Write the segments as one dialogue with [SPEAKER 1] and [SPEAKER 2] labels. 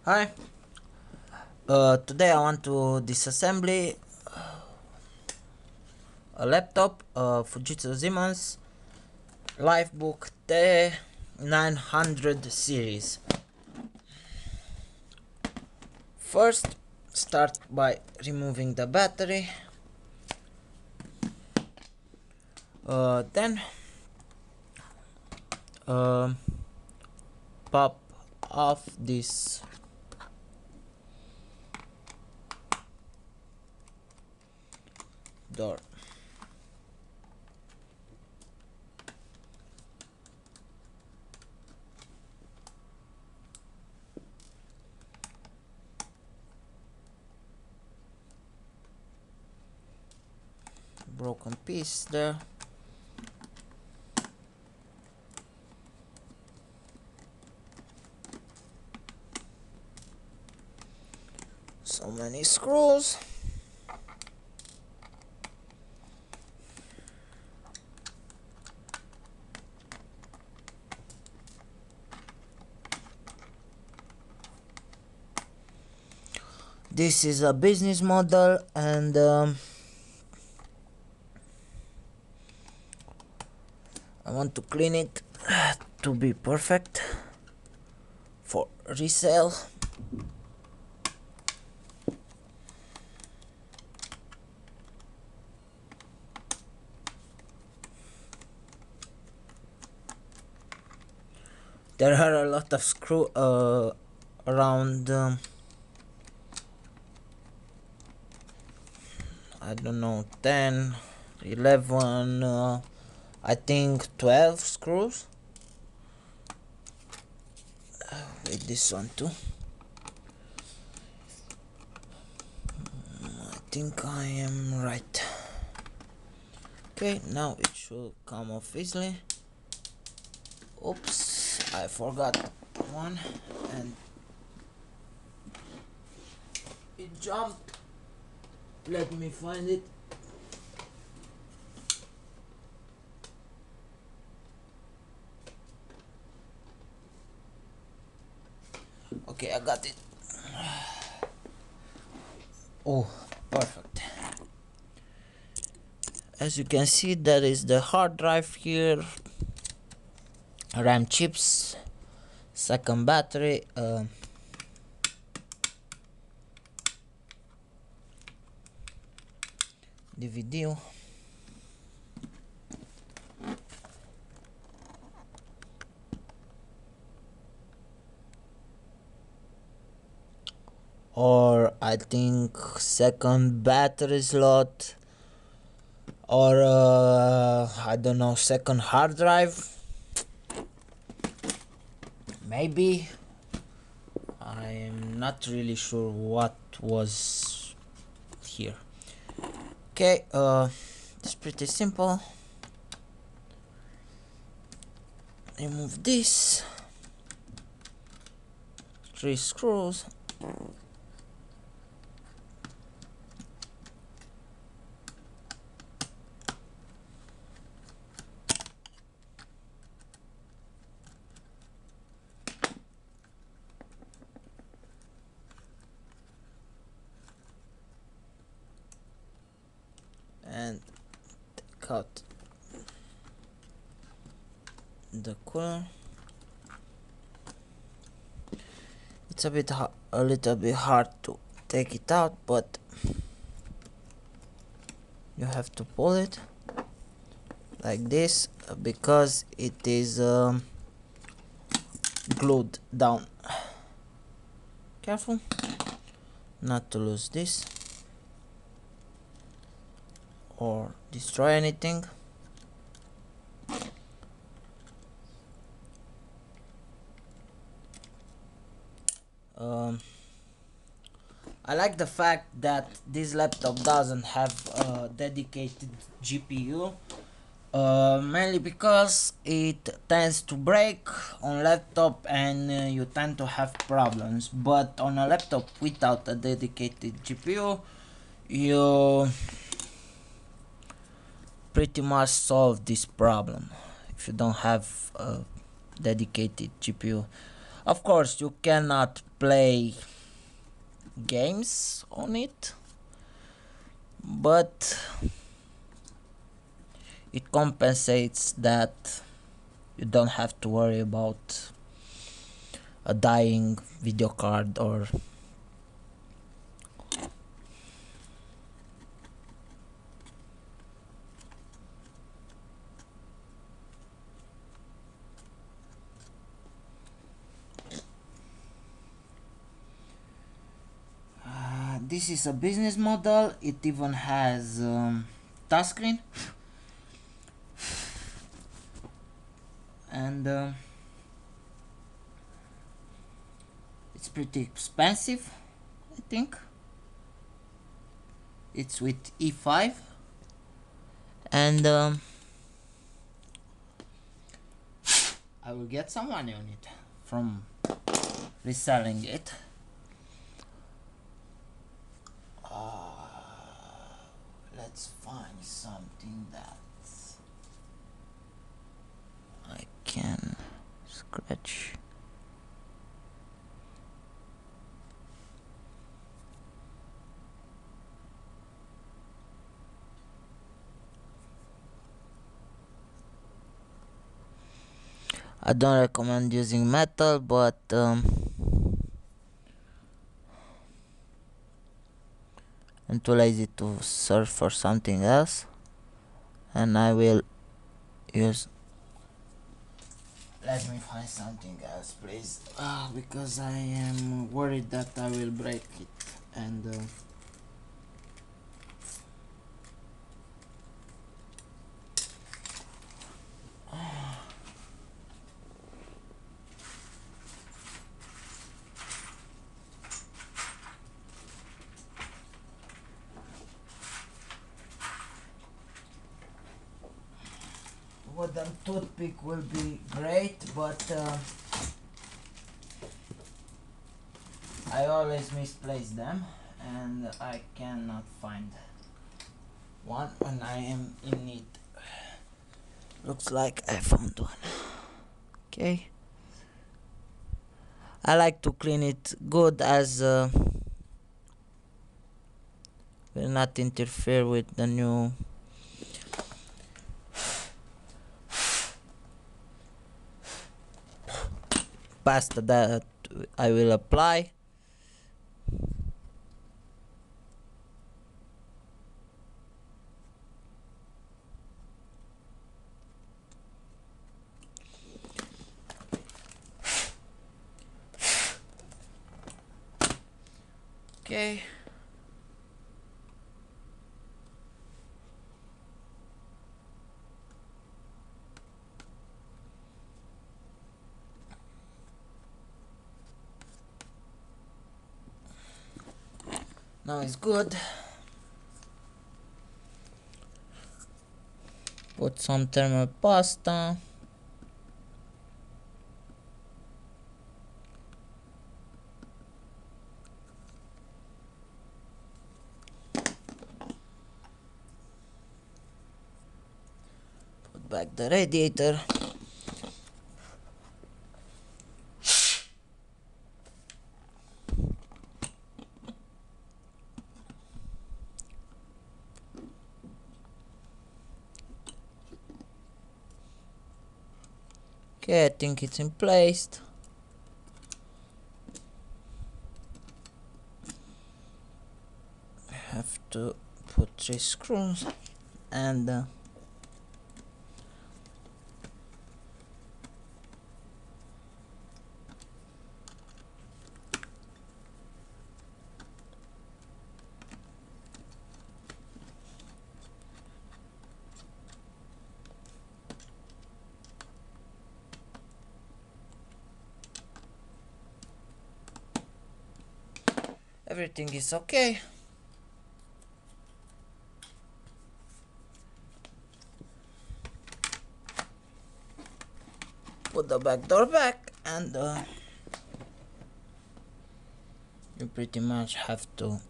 [SPEAKER 1] Hi, today I want to disassembly a laptop, Fujitsu Siemens Livebook T900 series. First, start by removing the battery, then um pop off this door. Broken piece there. So many screws. This is a business model, and I want to clean it to be perfect for resale. There are a lot of screw around I don't know, 10, 11, I think 12 screws with this one too. I think I am right. Okay, now it should come off easily. Oops, I forgot one and it jumped. Let me find it. Okay, I got it. Oh, perfect. As you can see, there is the hard drive here, RAM chips, second battery, DVD, or I think second battery slot, or I don't know, second hard drive, maybe. I am not really sure what was here. Okay, it's pretty simple. Remove this, 3 screws, and take out the cooler. It's a little bit hard to take it out, but you have to pull it like this because it is glued down. Careful not to lose this or destroy anything. I like the fact that this laptop doesn't have a dedicated GPU, mainly because it tends to break on laptop and you tend to have problems. But on a laptop without a dedicated GPU, you pretty much solve this problem if you don't have a dedicated GPU. Of course, you cannot play games on it, but it compensates that you don't have to worry about a dying video card or this is a business model. It even has touchscreen and it's pretty expensive, I think. It's with E5 and I will get some money on it from reselling it. Let's find something that I can scratch. I don't recommend using metal, but I'm too lazy to search for something else, and I will use. Let me find something else, please, because I am worried that I will break it and wooden toothpick will be great, but I always misplace them and I cannot find one when I am in need. Looks like I found one. Okay. I like to clean it good as will not interfere with the new pasta that I will apply. Okay. Now it's good. Put some thermal pasta. Put back the radiator. Okay, I think it's in place. I have to put 3 screws and everything is okay. Put the back door back and you pretty much have to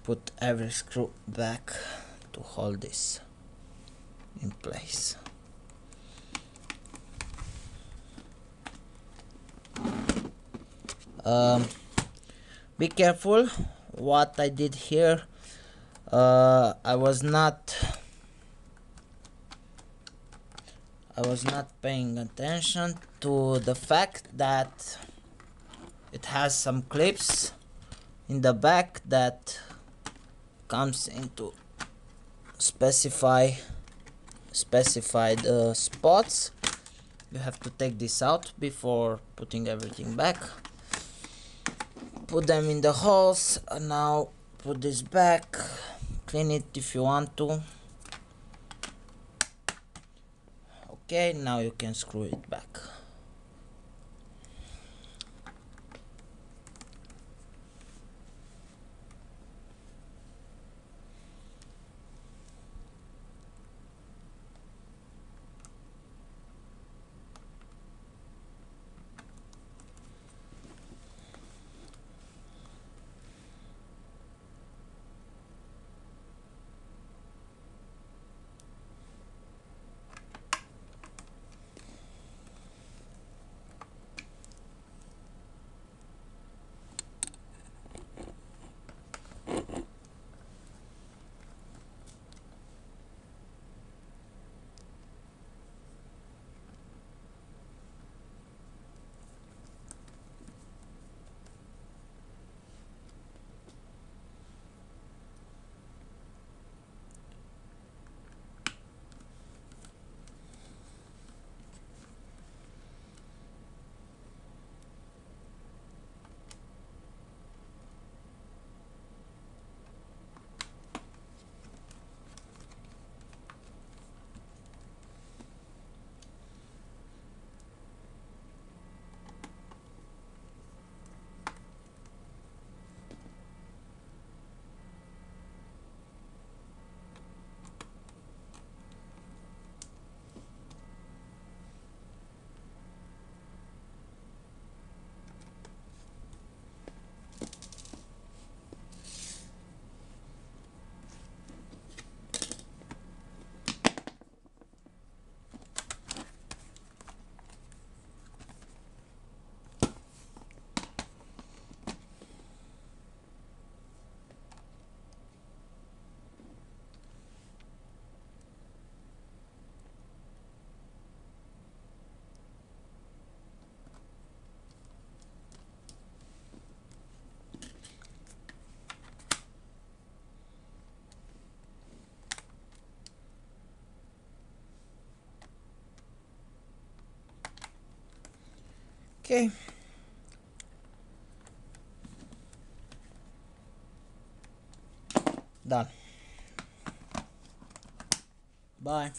[SPEAKER 1] put every screw back to hold this in place. Um, be careful what I did here. I was not paying attention to the fact that it has some clips in the back that comes into specified spots. You have to take this out before putting everything back. Put them in the holes. Now put this back, clean it if you want to. Okay, now you can screw it back. Okay. Done. Bye.